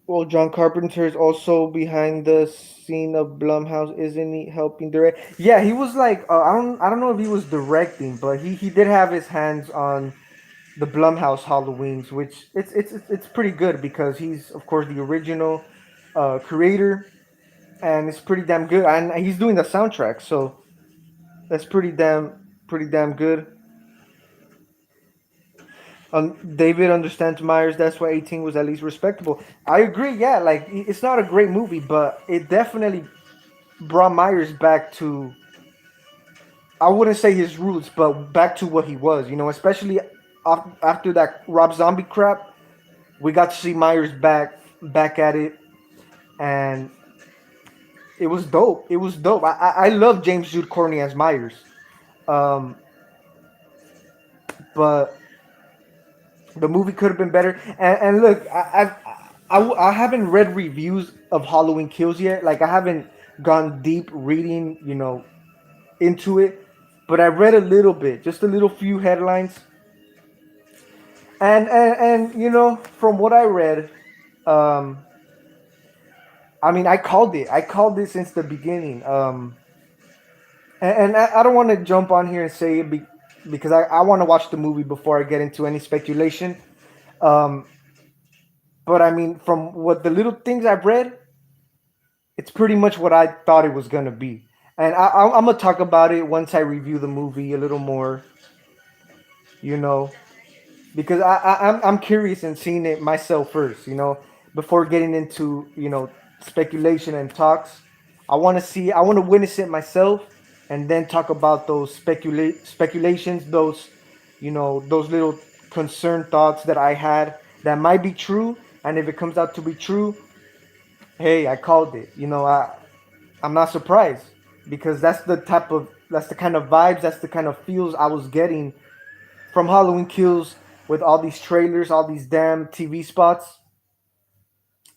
A: Well, John Carpenter is also behind the scene of Blumhouse, isn't he? Helping direct. Yeah, he was like I don't know if he was directing, but he did have his hands on the Blumhouse Halloweens, which it's pretty good because he's of course the original creator, and it's pretty damn good. And he's doing the soundtrack, so that's pretty damn good. David understands Myers. That's why 18 was at least respectable. I agree. Yeah, like it's not a great movie, but it definitely brought Myers back to, I wouldn't say his roots, but back to what he was. Especially after that Rob Zombie crap, we got to see Myers back at it, and it was dope. It was dope. I love James Jude Courtney as Myers, um, but the movie could have been better. And look, I haven't read reviews of Halloween Kills yet. Like I haven't gone deep reading, into it, but I read a little bit, just a little few headlines, and from what I read, um, I mean, I called it. I called it since the beginning. And I don't want to jump on here and say it because I want to watch the movie before I get into any speculation. Um, but I mean, from what the little things I've read, it's pretty much what I thought it was gonna be. And I'm gonna talk about it once I review the movie a little more, you know, because I'm curious and seeing it myself first, before getting into speculation and talks. I want to witness it myself, and then talk about those speculations, those little concerned thoughts that I had that might be true, and if it comes out to be true, hey, I called it. I'm not surprised because that's the kind of vibes, that's the kind of feels I was getting from Halloween Kills with all these trailers, all these damn TV spots.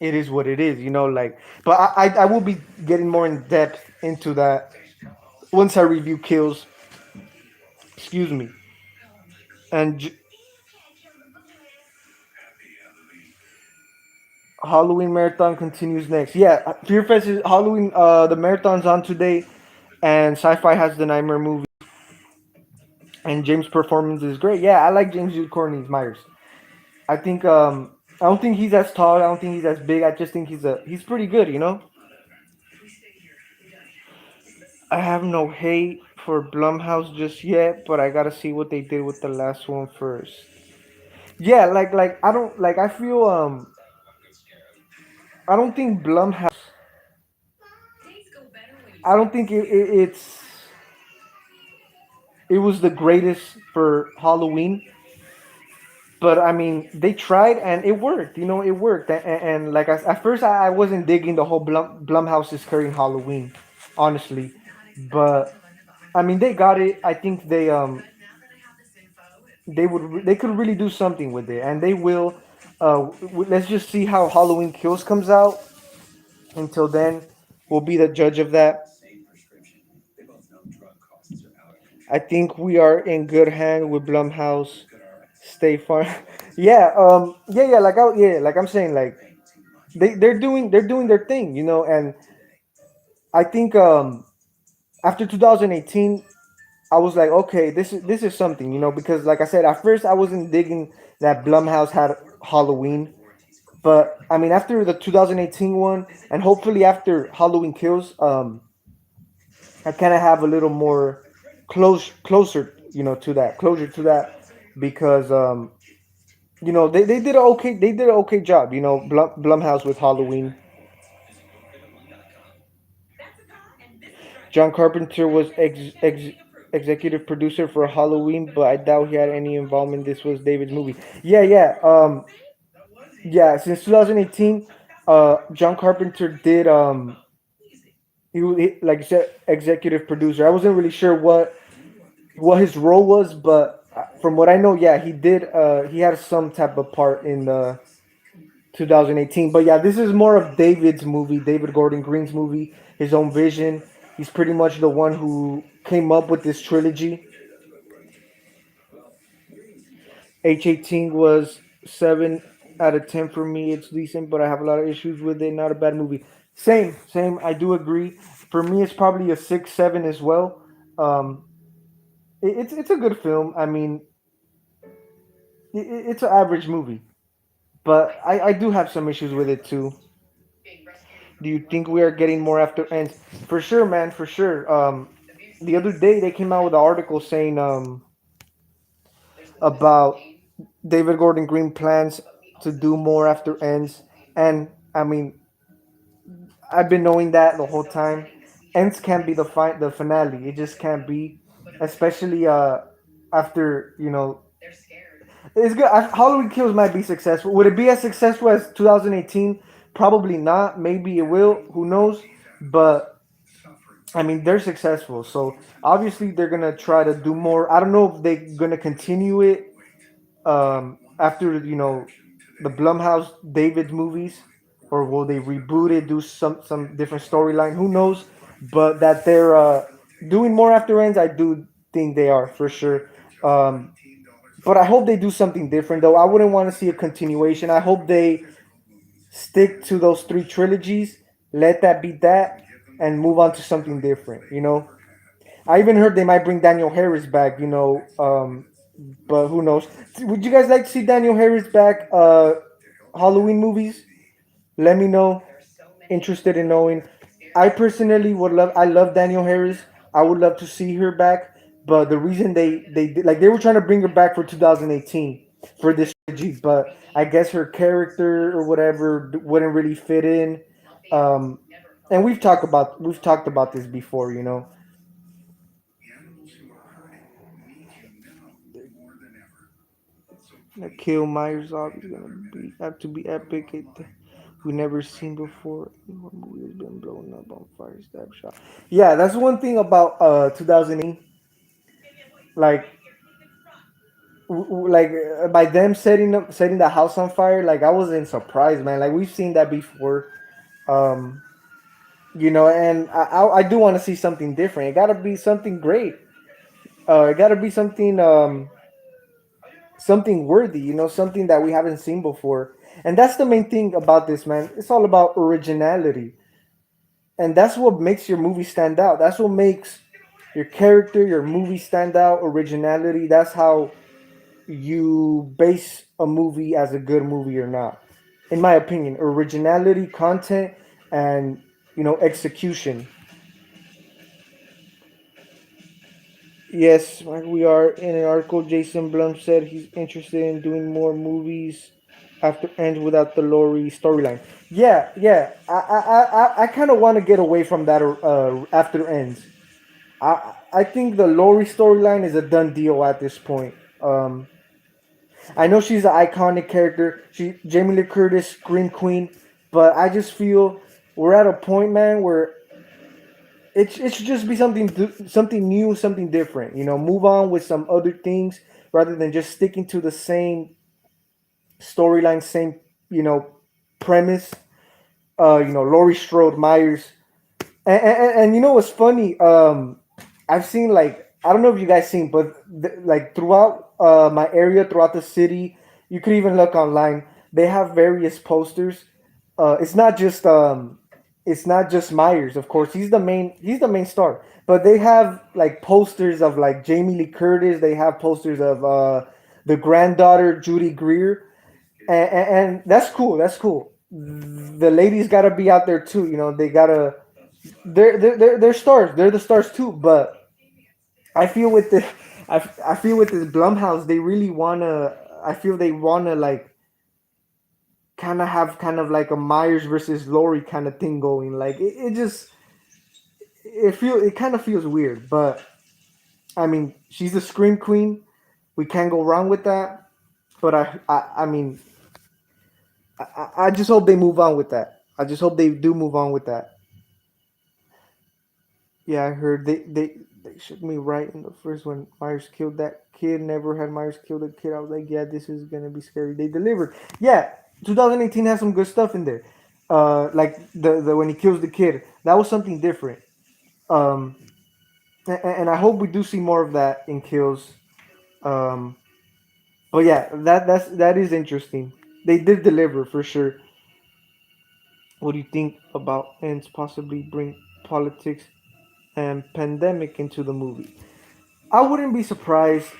A: It is what it is, like. But I will be getting more in depth into that once I review Kills. Excuse me. And Halloween marathon continues next. Yeah, Fear Fest is Halloween. The marathon's on today, and Sci-Fi has the Nightmare movie, and James' performance is great. Yeah, I like James Jude Courtney's Myers. I think I don't think he's as tall. I don't think he's as big. I just think he's pretty good. I have no hate for Blumhouse just yet, but I gotta see what they did with the last one first. Yeah, like I don't like I feel I don't think Blumhouse. I don't think it was the greatest for Halloween, but I mean they tried and it worked. You know, it worked. And like at first I wasn't digging the whole Blumhouse is carrying Halloween, honestly, but I mean they got it. I think they could really do something with it, and they will. Let's just see how Halloween Kills comes out. Until then, we'll be the judge of that. I think we are in good hand with Blumhouse. Stay far. Yeah. Yeah. Like I'm saying, like they're doing their thing, you know. And I think after 2018, I was like, okay, this is something, you know, because like I said, at first I wasn't digging that Blumhouse had Halloween, but I mean after the 2018 one, and hopefully after Halloween Kills, I kind of have a little more closer, you know, to that closure to that, because you know they did an okay job, you know, Blumhouse with Halloween. John Carpenter was executive producer for Halloween, but I doubt he had any involvement. This was David's movie. Yeah. Since 2018, John Carpenter did like you said, executive producer. I wasn't really sure what his role was, but from what I know, yeah, he did. He had some type of part in the 2018. But yeah, this is more of David's movie, David Gordon Green's movie, his own vision. He's pretty much the one who came up with this trilogy. H18 was 7 out of 10 for me. It's decent, but I have a lot of issues with it. Not a bad movie. Same. I do agree. For me, it's probably a 6, 7 as well. Um, it's a good film. I mean, it's an average movie, but I do have some issues with it too. Do you think we are getting more after ends? For sure, man, for sure. The other day they came out with an article saying about David Gordon Green plans to do more after ends, and I mean I've been knowing that the whole time. Ends can't be the finale. It just can't be, especially after you know it's good. Halloween Kills might be successful. Would it be as successful as 2018? Probably not. Maybe it will. Who knows? But I mean, they're successful, so obviously they're gonna try to do more. I don't know if they're gonna continue it after you know the Blumhouse David movies, or will they reboot it, do some different storyline? Who knows? But that they're doing more after ends, I do think they are for sure. Um, but I hope they do something different, though. I wouldn't want to see a continuation. I hope they stick to those three trilogies, let that be that, and move on to something different. You know, I even heard they might bring Daniel Harris back. You know, but who knows? Would you guys like to see Daniel Harris back? Halloween movies? Let me know. Interested in knowing. I personally would love. I love Daniel Harris. I would love to see her back. But the reason they did, like they were trying to bring her back for 2018 for this trilogy, but I guess her character or whatever wouldn't really fit in. Um, and we've talked about this before. You know, the Kill Myers obviously gonna be have to be epic. We never seen before. What movie has been blown up on fire, stab shot? Yeah, that's one thing about 2018. Like by them setting the house on fire. Like I wasn't surprised, man. Like we've seen that before. Um, you know, and I do want to see something different. It gotta be something great. It gotta be something worthy. You know, something that we haven't seen before. And that's the main thing about this, man. It's all about originality, and that's what makes your movie stand out. That's what makes your character, your movie stand out. Originality. That's how you base a movie as a good movie or not. In my opinion, originality, content, and you know execution. Yes, like we are in an article. Jason Blum said he's interested in doing more movies after ends without the Laurie storyline. Yeah, yeah. I kind of want to get away from that. After ends. I think the Laurie storyline is a done deal at this point. I know she's an iconic character. She Jamie Lee Curtis, Scream Queen, but I just feel we're at a point, man, where it should just be something new, something different. You know, move on with some other things rather than just sticking to the same storyline, same premise. Laurie Strode Myers, and you know what's funny? I've seen like I don't know if you guys seen, but like throughout my area, throughout the city, you could even look online. They have various posters. It's not just Myers, of course. He's the main star. But they have like posters of like Jamie Lee Curtis. They have posters of the granddaughter Judy Greer, and that's cool. That's cool. The ladies gotta be out there too. You know, they gotta they're stars. They're the stars too. But I feel with the I feel with this Blumhouse, they really wanna. I feel they wanna like kind of have kind of like a Myers versus Laurie kind of thing going. Like it just it kind of feels weird. But I mean, she's the Scream Queen. We can't go wrong with that. But I mean, I just hope they move on with that. I just hope they do move on with that. Yeah, I heard they shook me right in the first one. Myers killed that kid. Never had Myers killed a kid. I was like, yeah, this is gonna be scary. They delivered. Yeah, 2018 has some good stuff in there. Like the when he kills the kid, that was something different. Um, and I hope we do see more of that in kills. Um, but yeah, that is interesting. They did deliver for sure. What do you think about ends possibly bring politics and pandemic into the movie? I wouldn't be surprised,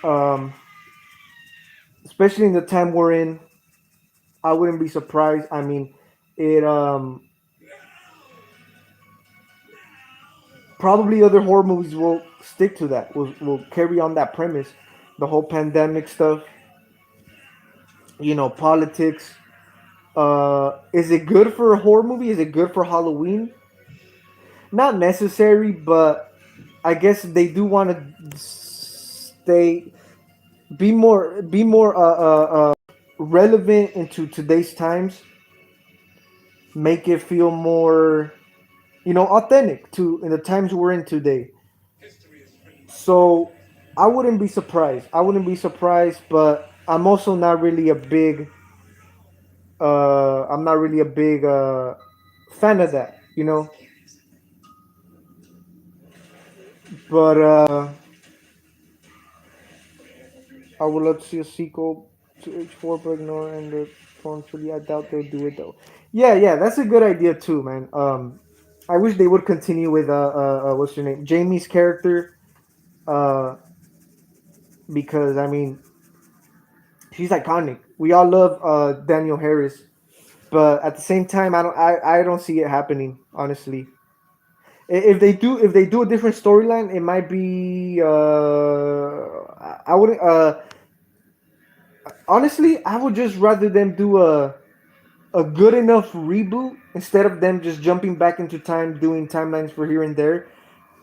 A: especially in the time we're in. I wouldn't be surprised. I mean, it probably other horror movies will stick to that. Will carry on that premise, the whole pandemic stuff. Politics. Is it good for a horror movie? Is it good for Halloween? Not necessary, but I guess they do want to stay be more relevant into today's times, make it feel more authentic to in the times we're in today. So I wouldn't be surprised. I wouldn't be surprised, but I'm also not really a big I'm not really a big fan of that. But I would love to see a sequel to H4, but no, and the phone truly, I doubt they'll do it though. Yeah, yeah, that's a good idea too, man. I wish they would continue with what's your name, Jamie's character, uh, because I mean, she's iconic. We all love Daniel Harris, but at the same time, I don't see it happening. Honestly, if they do a different storyline, it might be. I wouldn't. Honestly, I would just rather them do a good enough reboot instead of them just jumping back into time doing timelines for here and there.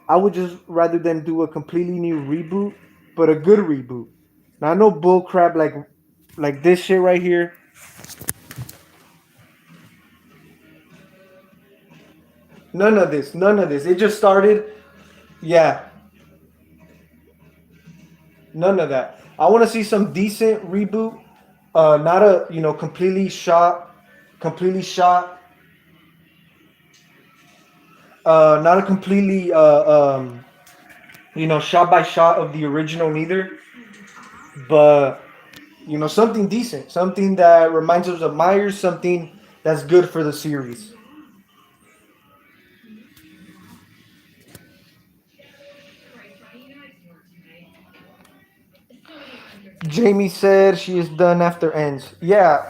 A: I would just rather them do a completely new reboot, but a good reboot. Now I know bull crap like this shit right here. None of this, none of this. It just started. Yeah, none of that. I want to see some decent reboot. Not a completely shot. Not a completely shot by shot of the original neither. But something decent, something that reminds us of Myers, something that's good for the series. Jamie said she is done after ends. Yeah,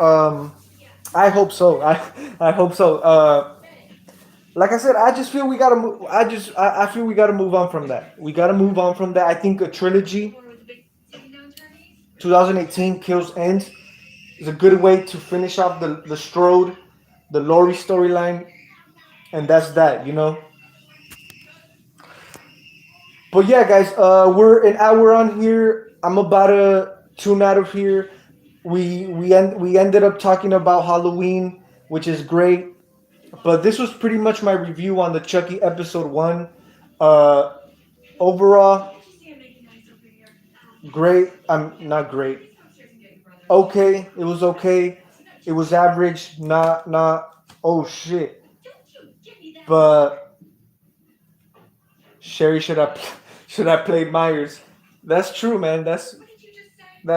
A: I hope so. I hope so. like I said, I just feel we gotta move. I feel we gotta move on from that. We gotta move on from that. I think a trilogy, 2018 Kills Ends, is a good way to finish off the Strode, the Laurie storyline, and that's that. But yeah, guys, we're an hour on here. I'm about to tune out of here. We ended up talking about Halloween, which is great. But this was pretty much my review on the Chucky episode one. Uh, Overall, great. I'm not great. Okay, it was okay. It was average. Not. Oh shit. But Sherry should have should have played Myers. That's true, man. That's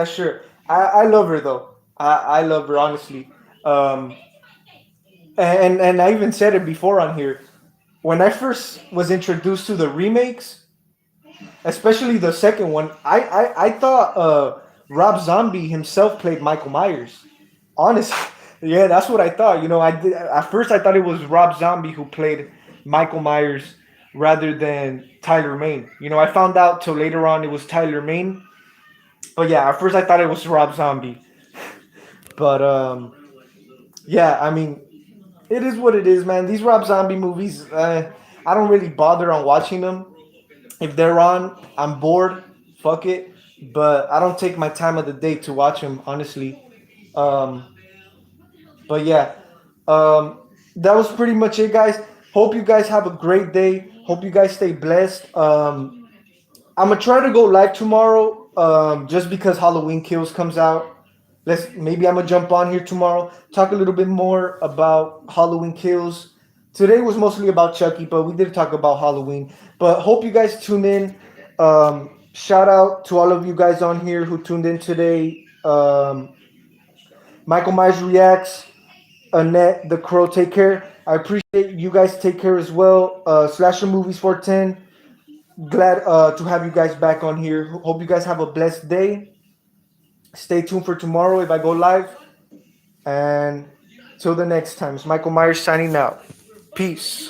A: sure. I love her though. I love her honestly. Um, and I even said it before on here. When I first was introduced to the remakes, especially the second one, I thought Rob Zombie himself played Michael Myers. Honestly, yeah, that's what I thought. I did at first. I thought it was Rob Zombie who played Michael Myers rather than Tyler Mane. I found out till later on it was Tyler Mane. But yeah, at first I thought it was Rob Zombie. But yeah, I mean, it is what it is, man. These Rob Zombie movies, I don't really bother on watching them. If they're on, I'm bored. Fuck it. But I don't take my time of the day to watch them, honestly. Um, but yeah, um, that was pretty much it, guys. Hope you guys have a great day. Hope you guys stay blessed. I'm gonna try to go live tomorrow, just because Halloween Kills comes out. Maybe I'm gonna jump on here tomorrow, talk a little bit more about Halloween Kills. Today was mostly about Chucky, but we did talk about Halloween. But hope you guys tune in. Shout out to all of you guys on here who tuned in today. Michael Myers reacts. Annette, the Crow, take care. I appreciate you guys. Take care as well. Slasher Movies 410. Glad to have you guys back on here. Hope you guys have a blessed day. Stay tuned for tomorrow if I go live. And till the next time, it's Michael Myers signing out. Peace.